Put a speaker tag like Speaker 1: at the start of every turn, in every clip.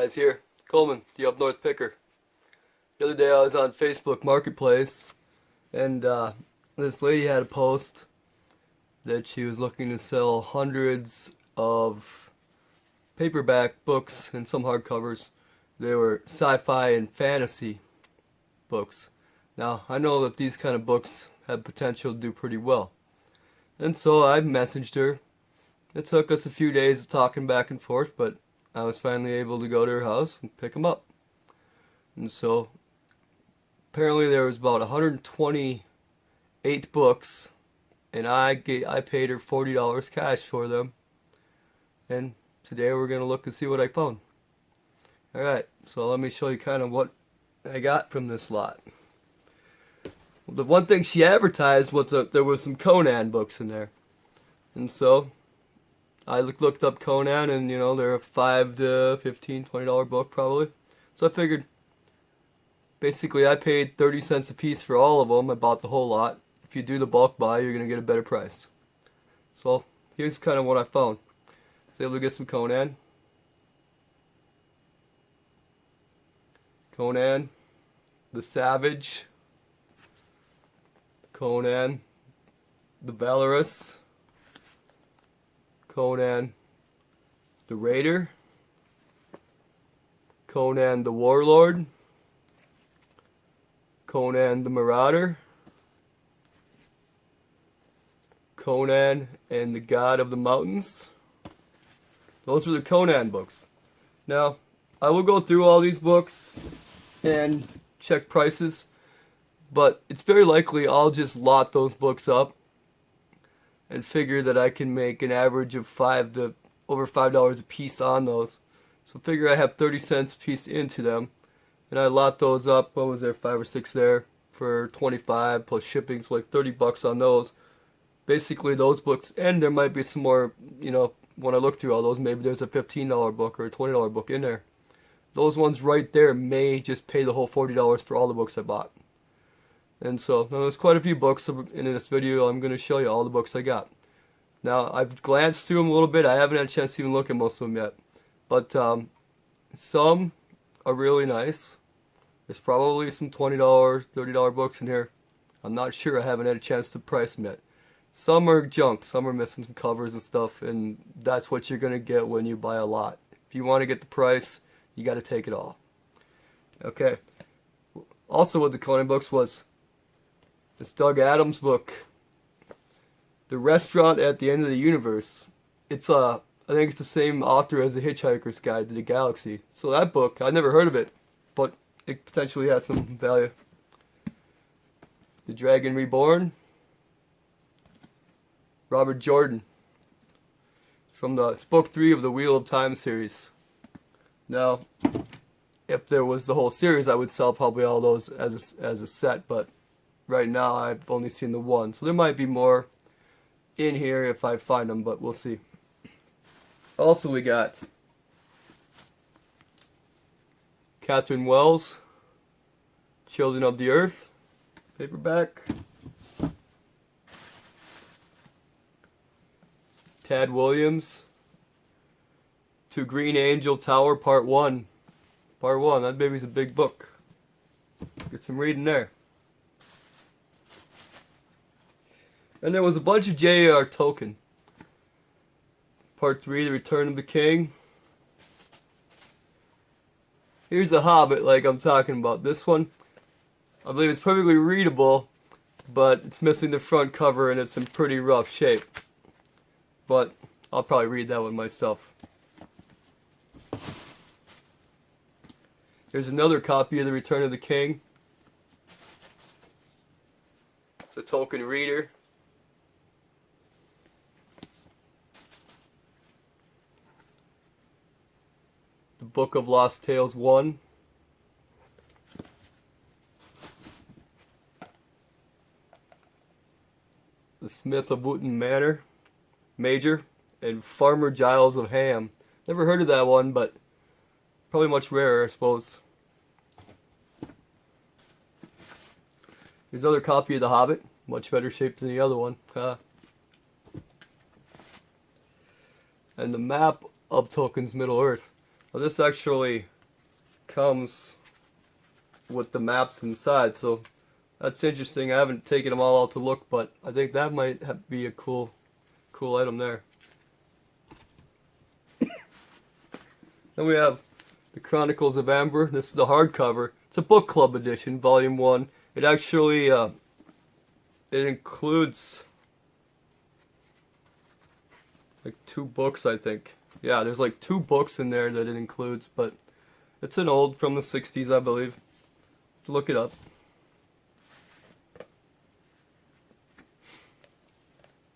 Speaker 1: guys, here, Coleman, the Up North Picker. The other day I was on Facebook Marketplace, and this lady had a post that she was looking to sell hundreds of paperback books and some hardcovers. They were sci-fi and fantasy books. Now, I know that these kind of books have potential to do pretty well. And so I messaged her. It took us a few days of talking back and forth, but I was finally able to go to her house and pick them up. And so apparently there was about 128 books, and I paid her $40 cash for them. And today we're going to look and see what I found. Alright, so let me show you kind of what I got from this lot. The one thing she advertised was that there was some Conan books in there. And so I looked up Conan, and they're a $5 to $15, $20 book probably. So I figured, basically I paid 30 cents a piece for all of them. I bought the whole lot. If you do the bulk buy, you're going to get a better price. So here's kind of what I found. I was able to get some Conan. Conan the Savage. Conan the Valorous. Conan the Raider, Conan the Warlord, Conan the Marauder, Conan and the God of the Mountains. Those were the Conan books. Now, I will go through all these books and check prices, but it's very likely I'll just lot those books up and figure that I can make an average of over $5 a piece on those. So figure I have 30 cents a piece into them, and I lot those up. What was there, 5 or 6 there for 25 plus shipping, so like 30 bucks on those. Basically those books, and there might be some more, when I look through all those, maybe there's a $15 book or a $20 book in there. Those ones right there may just pay the whole $40 for all the books I bought. And so, now there's quite a few books in this video. I'm going to show you all the books I got. Now, I've glanced through them a little bit. I haven't had a chance to even look at most of them yet. But some are really nice. There's probably some $20, $30 books in here. I'm not sure. I haven't had a chance to price them yet. Some are junk. Some are missing some covers and stuff. And that's what you're going to get when you buy a lot. If you want to get the price, you got to take it all. Okay. Also with the Conan books was this Doug Adams book, The Restaurant at the End of the Universe. It's I think it's the same author as The Hitchhiker's Guide to the Galaxy. So that book, I never heard of it, but it potentially has some value. The Dragon Reborn, Robert Jordan. It's book 3 of the Wheel of Time series. Now, if there was the whole series, I would sell probably all those as a set, but right now I've only seen the one. So there might be more in here if I find them, but we'll see. Also we got Catherine Wells, Children of the Earth, paperback. Tad Williams, To Green Angel Tower, Part 1. Part 1, that baby's a big book. Get some reading there. And there was a bunch of J.R. Tolkien. Part 3, The Return of the King. Here's The Hobbit, like I'm talking about. This one, I believe it's perfectly readable, but it's missing the front cover and it's in pretty rough shape. But I'll probably read that one myself. Here's another copy of The Return of the King. The Tolkien Reader. The Book of Lost Tales 1. The Smith of Wooten Manor, Major, and Farmer Giles of Ham. Never heard of that one, but probably much rarer, I suppose. Here's another copy of The Hobbit, much better shape than the other one. And the map of Tolkien's Middle Earth. Now this actually comes with the maps inside, so that's interesting. I haven't taken them all out to look, but I think that might be a cool item there. Then we have the Chronicles of Amber. This is the hardcover. It's a book club edition, volume 1. It actually it includes like 2 books, I think. Yeah, there's like 2 books in there that it includes, but it's an old from the 60s, I believe. Look it up.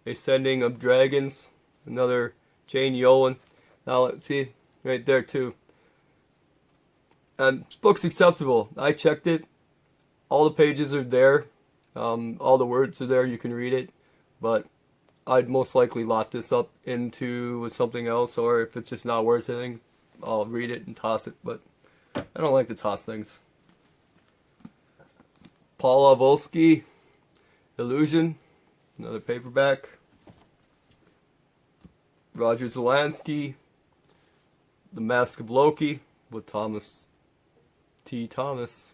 Speaker 1: Ascending of Dragons, another Jane Yolen. Now let's see, right there too. And this book's acceptable. I checked it. All the pages are there. All the words are there. You can read it. But I'd most likely lock this up into something else, or if it's just not worth anything, I'll read it and toss it. But I don't like to toss things. Paula Volsky, Illusion, another paperback. Roger Zelensky, The Mask of Loki with Thomas T. Thomas.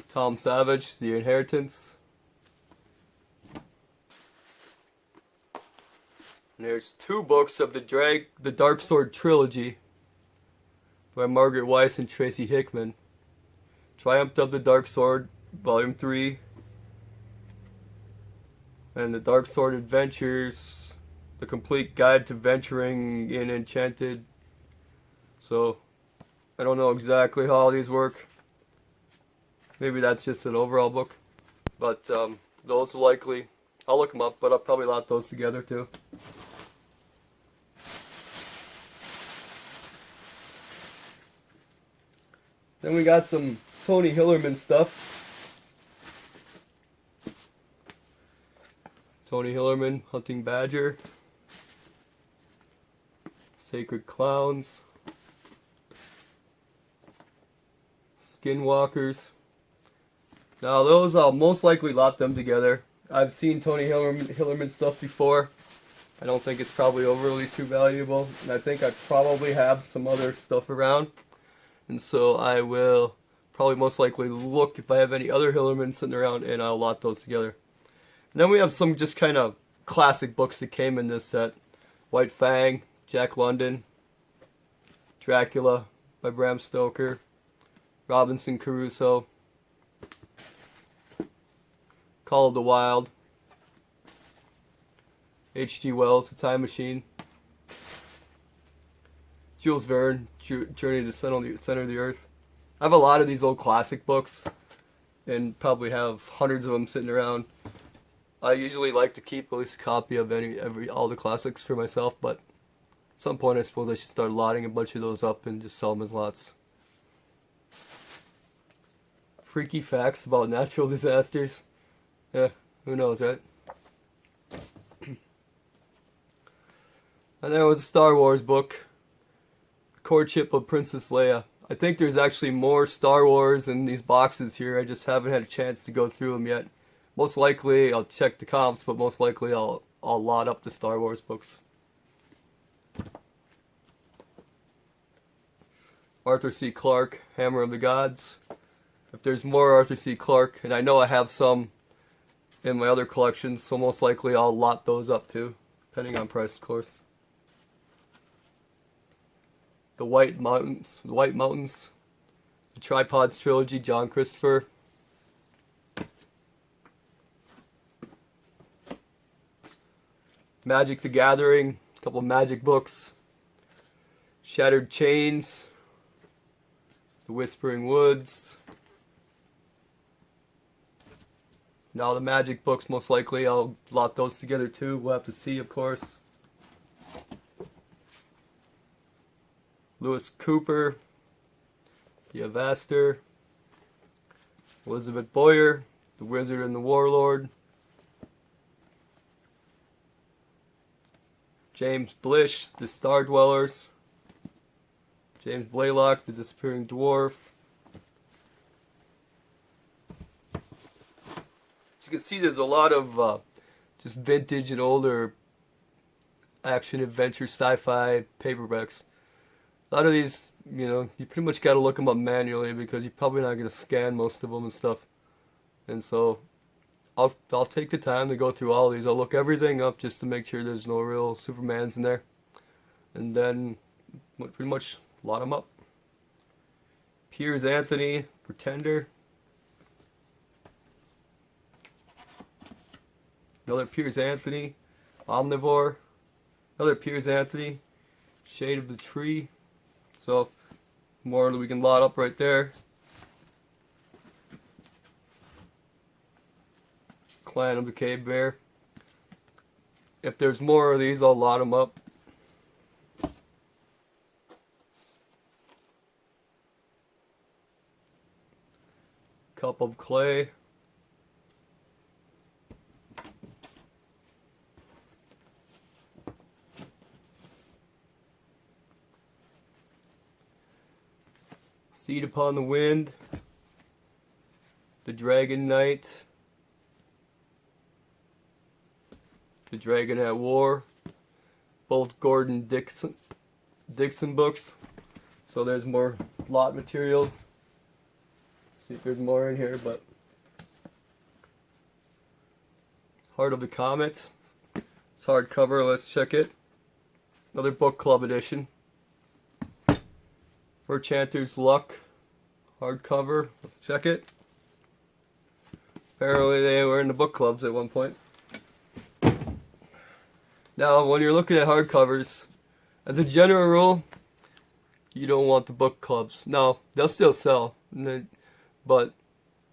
Speaker 1: Tom Savage, The Inheritance. And there's 2 books of the Dark Sword trilogy by Margaret Weiss and Tracy Hickman. Triumph of the Dark Sword, Volume 3. And the Dark Sword Adventures, The Complete Guide to Venturing in Enchanted. So, I don't know exactly how all these work. Maybe that's just an overall book. But those are likely, I'll look them up, but I'll probably lot those together too. Then we got some Tony Hillerman stuff. Tony Hillerman, Hunting Badger. Sacred Clowns. Skinwalkers. Now those I'll most likely lot them together. I've seen Tony Hillerman stuff before. I don't think it's probably overly too valuable. And I think I probably have some other stuff around. And so I will probably most likely look if I have any other Hillerman sitting around, and I'll lot those together. And then we have some just kind of classic books that came in this set. White Fang, Jack London, Dracula by Bram Stoker, Robinson Crusoe, Call of the Wild, H.G. Wells, The Time Machine, Jules Verne, Journey to the Center of the Earth. I have a lot of these old classic books, and probably have hundreds of them sitting around. I usually like to keep at least a copy of all the classics for myself, but at some point I suppose I should start lotting a bunch of those up and just sell them as lots. Freaky facts about natural disasters. Yeah, who knows, right? And there was a Star Wars book, Courtship of Princess Leia. I think there's actually more Star Wars in these boxes here. I just haven't had a chance to go through them yet. Most likely, I'll check the comps, but most likely I'll lot up the Star Wars books. Arthur C. Clarke, Hammer of the Gods. If there's more Arthur C. Clarke, and I know I have some in my other collections, so most likely I'll lot those up too, depending on price, of course. The White Mountains, the Tripods trilogy, John Christopher. Magic the Gathering, a couple of magic books. Shattered Chains, The Whispering Woods. Now the magic books, most likely I'll lot those together too. We'll have to see, of course. Lewis Cooper, The Avaster, Elizabeth Boyer, The Wizard and the Warlord, James Blish, The Star Dwellers, James Blaylock, The Disappearing Dwarf. As you can see, there's a lot of just vintage and older action, adventure, sci-fi paperbacks. A lot of these, you pretty much got to look them up manually because you're probably not going to scan most of them and stuff. And so I'll take the time to go through all these. I'll look everything up just to make sure there's no real Supermans in there, and then pretty much lot them up. Piers Anthony, Pretender. Another Piers Anthony, Omnivore. Another Piers Anthony, Shade of the Tree. So more that we can lot up right there. Clan of the Cave Bear. If there's more of these, I'll lot them up. Cup of Clay. Seed Upon the Wind. The Dragon Knight. The Dragon at War. Both Gordon Dixon books. So there's more lot materials. See if there's more in here, but Heart of the Comet. It's hardcover. Let's check it. Another book club edition. Enchanter's Luck. Hardcover. Let's check it. Apparently they were in the book clubs at one point. Now, when you're looking at hardcovers, as a general rule, you don't want the book clubs. No, they'll still sell, but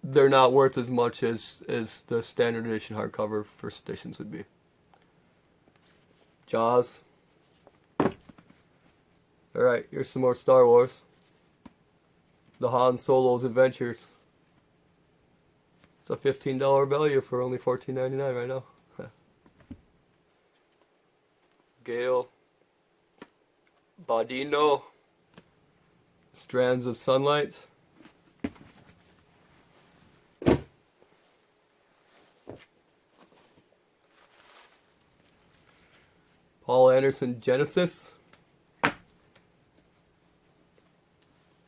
Speaker 1: they're not worth as much as the standard edition hardcover first editions would be. Jaws. Alright, here's some more Star Wars. The Han Solo's Adventures. It's a $15 value for only $14.99 right now. Gale. Bodino. Strands of Sunlight. Paul Anderson Genesis.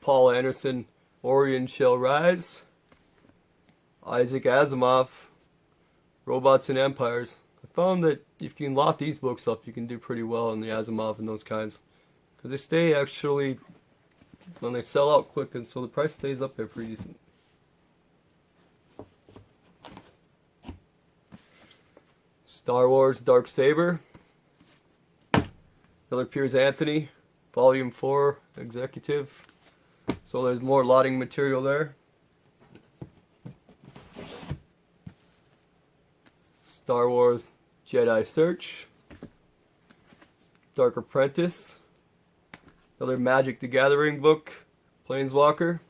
Speaker 1: Paul Anderson Orion Shall Rise. Isaac Asimov Robots and Empires. I found that if you can lot these books up, you can do pretty well in the Asimov and those kinds. Because they stay actually, when they sell out quick, and so the price stays up there pretty decent. Star Wars Darksaber. Another Piers Anthony, Volume 4, Executive. So there's more lotting material there. Star Wars Jedi Search. Dark Apprentice. Another Magic the Gathering book, Planeswalker.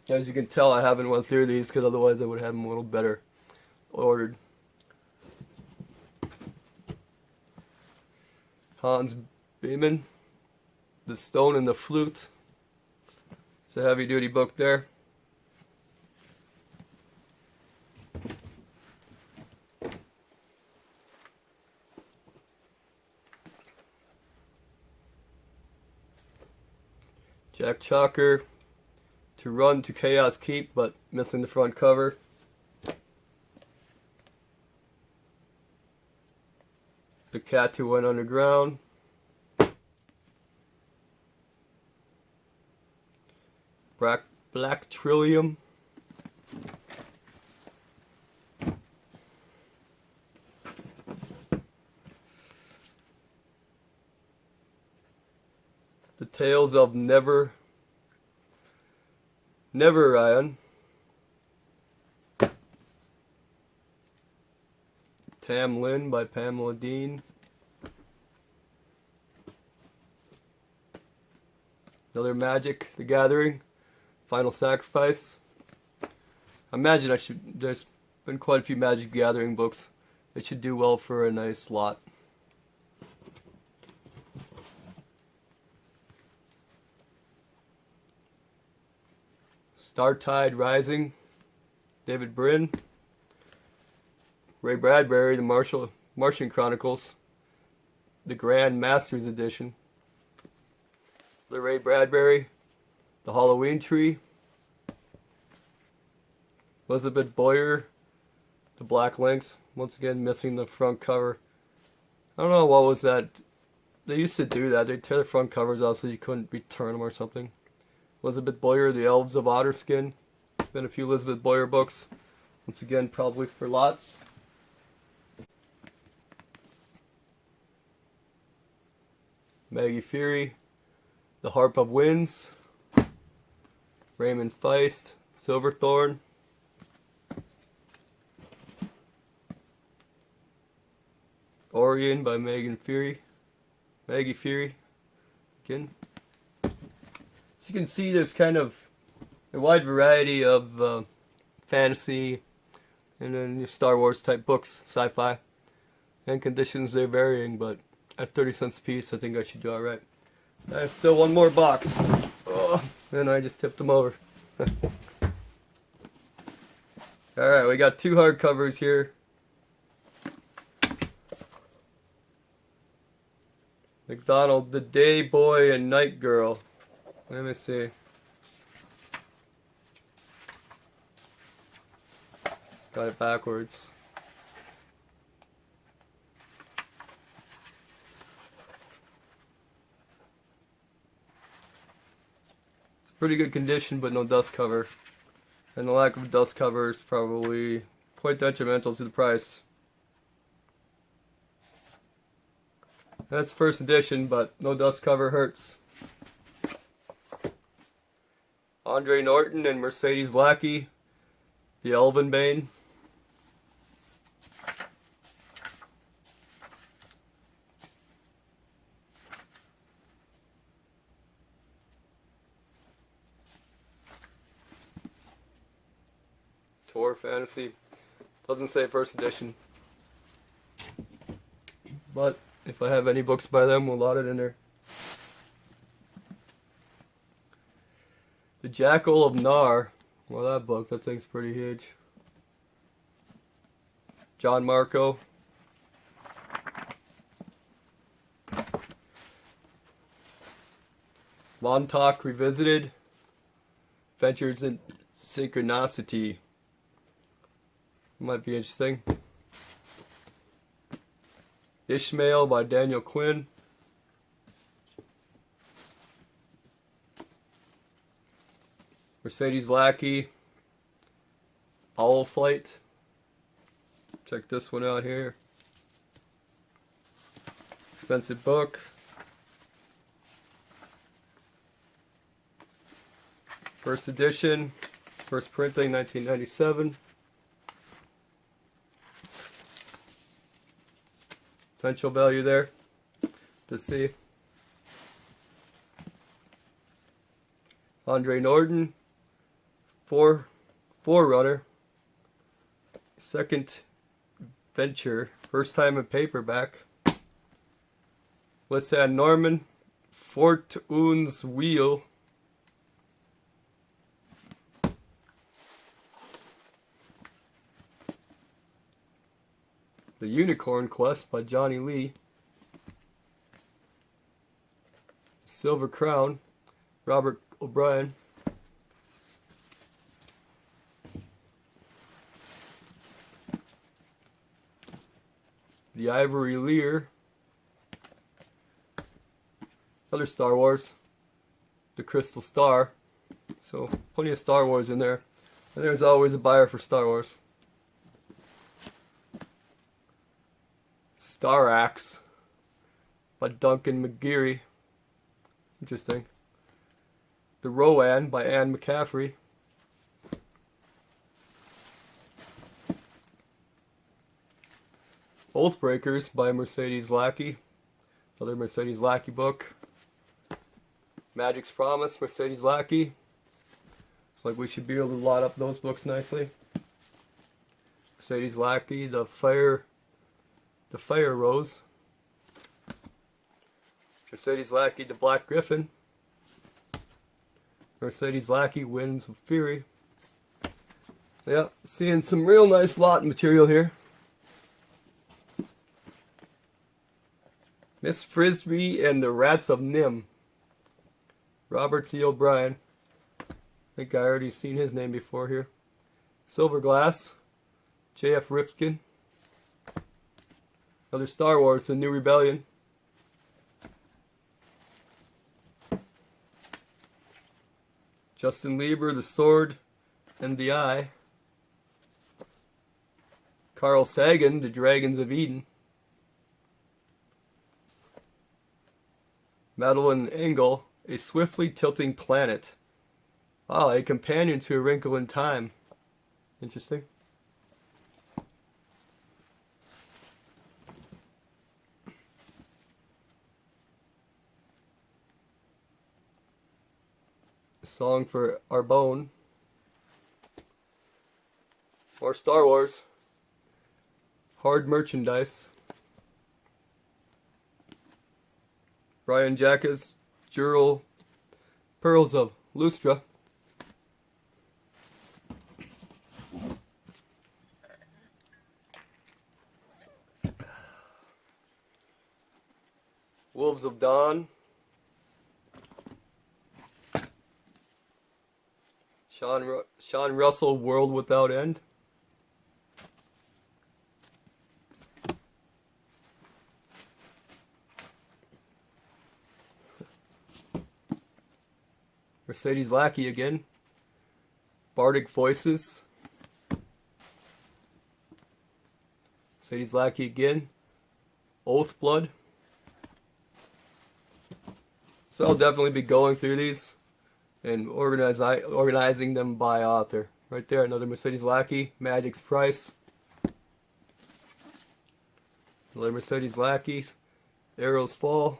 Speaker 1: As you can tell, I haven't went through these because otherwise I would have them a little better ordered. Hans Beeman, The Stone and the Flute. It's a heavy duty book there. Jack Chalker, To Run to Chaos Keep, but missing the front cover. The Cat Who Went Underground. Black Trillium. The Tales of Never Ryan. Tam Lin by Pamela Dean. Another Magic the Gathering, Final Sacrifice. I imagine there's been quite a few Magic the Gathering books. It should do well for a nice lot. Startide Rising, David Brin. Ray Bradbury, The Martian Chronicles. the Grand Masters Edition. The Ray Bradbury, The Halloween Tree, Elizabeth Boyer, The Black Lynx. Once again, missing the front cover. I don't know what was that. They used to do that. They'd tear the front covers off so you couldn't return them or something. Elizabeth Boyer, The Elves of Otterskin. Been a few Elizabeth Boyer books. Once again, probably for lots. Maggie Fury, The Harp of Winds. Raymond Feist, Silverthorn. Orion by Maggie Fury. Again. So you can see there's kind of a wide variety of fantasy and then your Star Wars type books, sci-fi. And conditions, they're varying, but at 30 cents a piece, I think I should do alright. I have still one more box. Oh, and I just tipped them over. Alright, we got two hardcovers here. McDonald, The Day Boy and Night Girl. Let me see. Got it backwards. It's pretty good condition, but no dust cover. And the lack of dust cover is probably quite detrimental to the price. That's first edition, but no dust cover hurts. Andre Norton and Mercedes Lackey, The Elven Bane. Tor Fantasy. Doesn't say first edition. But if I have any books by them, we'll lot it in there. The Jackal of Nar. Well, that book, that thing's pretty huge. John Marco. Montauk Revisited. Adventures in Synchronicity. Might be interesting. Ishmael by Daniel Quinn. Mercedes Lackey. Owl Flight. Check this one out here. Expensive book. First edition. First printing, 1997. Potential value there to see. Andre Norton, Forerunner, second venture, first time in paperback. Lissan Norman, Fortune's Wheel. The Unicorn Quest by Johnny Lee. Silver Crown, Robert O'Brien. The Ivory Lear. Other Star Wars. The Crystal Star. So plenty of Star Wars in there. And there's always a buyer for Star Wars. Star Axe by Duncan McGeary. Interesting. The Rowan by Anne McCaffrey. Oathbreakers by Mercedes Lackey. Another Mercedes Lackey book. Magic's Promise, Mercedes Lackey. Looks like we should be able to lot up those books nicely. Mercedes Lackey, The Fire Rose. Mercedes Lackey, The Black Griffin. Mercedes Lackey, Winds of Fury. Yeah, seeing some real nice lot material here. Miss Frisbee and the Rats of Nim. Robert C. O'Brien. I think I already seen his name before here. Silver Glass. J.F. Rifkin. Another Star Wars, The New Rebellion. Justin Lieber, The Sword and the Eye. Carl Sagan, The Dragons of Eden. Madeline Engel, A Swiftly Tilting Planet. Ah, a companion to A Wrinkle in Time. Interesting. A Song for Arbonne. Or Star Wars. Hard Merchandise. Brian Jacka's Jewel Pearls of Lustra. Wolves of Dawn. Sean Russell, World Without End. Mercedes Lackey again. Bardic Voices. Mercedes Lackey again. Oathblood. So I'll definitely be going through these and organizing them by author. Right there, another Mercedes Lackey. Magic's Price. Another Mercedes Lackey. Arrows Fall.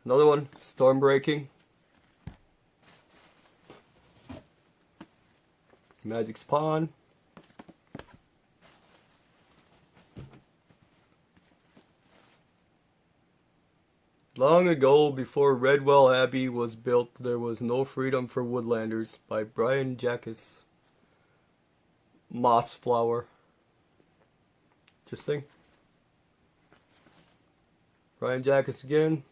Speaker 1: Another one, Stormbreaking. Magic's Pawn. Long ago, before Redwell Abbey was built, there was no freedom for woodlanders, by Brian Jackas. Mossflower. Interesting. Brian Jackas again.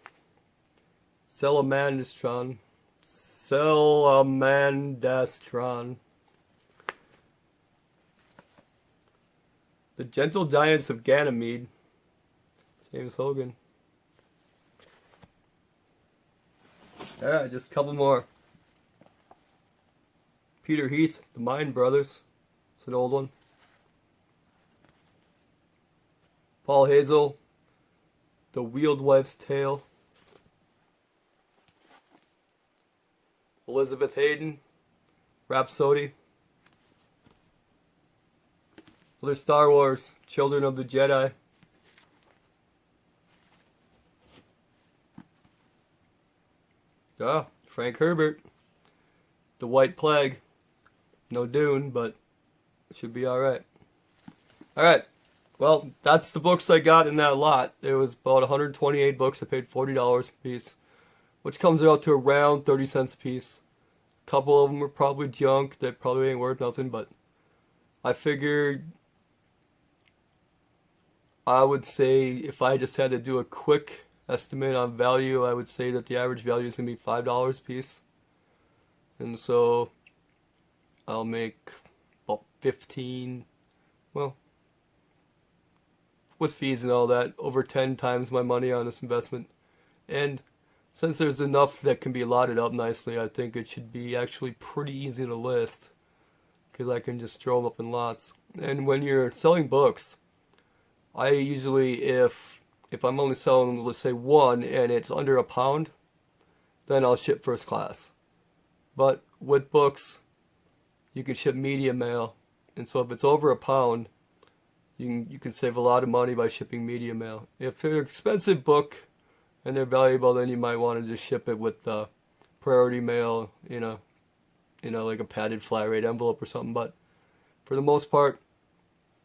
Speaker 1: Salamandastron. Salamandastron. The Gentle Giants of Ganymede. James Hogan. Alright, just a couple more. Peter Heath, The Mine Brothers. It's an old one. Paul Hazel, The Wheeled Wife's Tale. Elizabeth Hayden, Rhapsody. Other Star Wars, Children of the Jedi. Ah, Frank Herbert, The White Plague. No Dune, but it should be alright. Alright, well, that's the books I got in that lot. It was about 128 books. I paid $40 a piece, which comes out to around 30 cents a piece. A couple of them were probably junk that probably ain't worth nothing, but I figured I would say if I just had to do a quick estimate on value, I would say that the average value is going to be $5 a piece. And so I'll make about 15, well, with fees and all that, over 10 times my money on this investment. And since there's enough that can be lotted up nicely, I think it should be actually pretty easy to list, because I can just throw them up in lots. And when you're selling books, I usually, if I'm only selling, let's say, one and it's under £1, then I'll ship first class. But with books, you can ship media mail, and so if it's over £1, you can save a lot of money by shipping media mail. If they're an expensive book and they're valuable, then you might want to just ship it with priority mail in a like a padded flat rate envelope or something. But for the most part,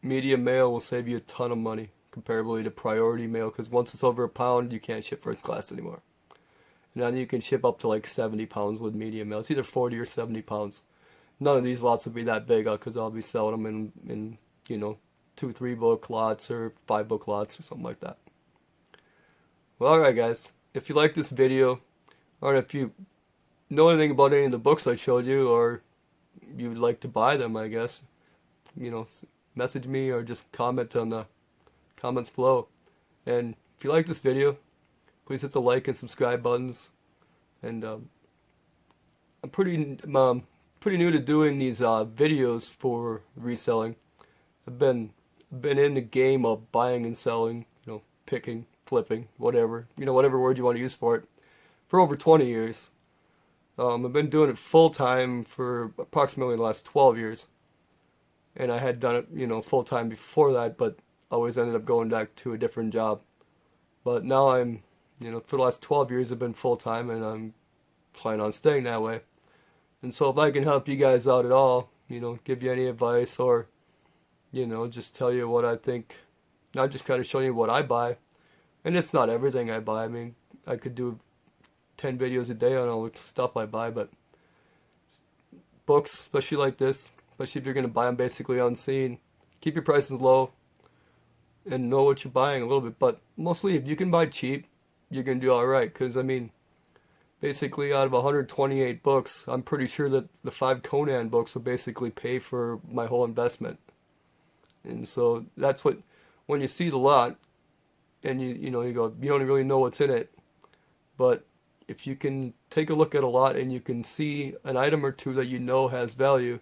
Speaker 1: media mail will save you a ton of money comparably to priority mail, because once it's over £1, you can't ship first class anymore. And then you can ship up to like 70 pounds with media mail. It's either 40 or 70 pounds. None of these lots will be that big, because I'll be selling them in 2-3 book lots or 5 book lots or something like that. Well, alright guys, if you like this video, or if you know anything about any of the books I showed you, or you'd like to buy them, I guess, message me or just comment on the comments below. And if you like this video, please hit the like and subscribe buttons. And I'm pretty new to doing these videos for reselling. I've been in the game of buying and selling, picking, flipping, whatever, whatever word you want to use for it, for over 20 years. I've been doing it full time for approximately the last 12 years. And I had done it, full time before that, but always ended up going back to a different job. But now I'm, for the last 12 years I've been full time, and I'm planning on staying that way. And so if I can help you guys out at all, give you any advice, or, just tell you what I think, not just kind of show you what I buy. And it's not everything I buy. I mean, I could do 10 videos a day on all the stuff I buy, but books, especially like this, especially if you're going to buy them basically unseen, keep your prices low and know what you're buying a little bit. But mostly if you can buy cheap, you're going to do alright. Because, I mean, basically out of 128 books, I'm pretty sure that the 5 Conan books will basically pay for my whole investment. And so that's what, when you see the lot, and you go, you don't really know what's in it. But if you can take a look at a lot and you can see an item or two that has value,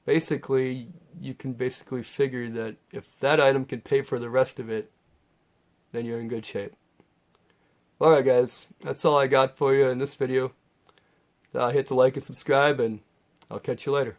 Speaker 1: basically you can figure that if that item can pay for the rest of it, then you're in good shape. Alright guys, that's all I got for you in this video. Hit the like and subscribe, and I'll catch you later.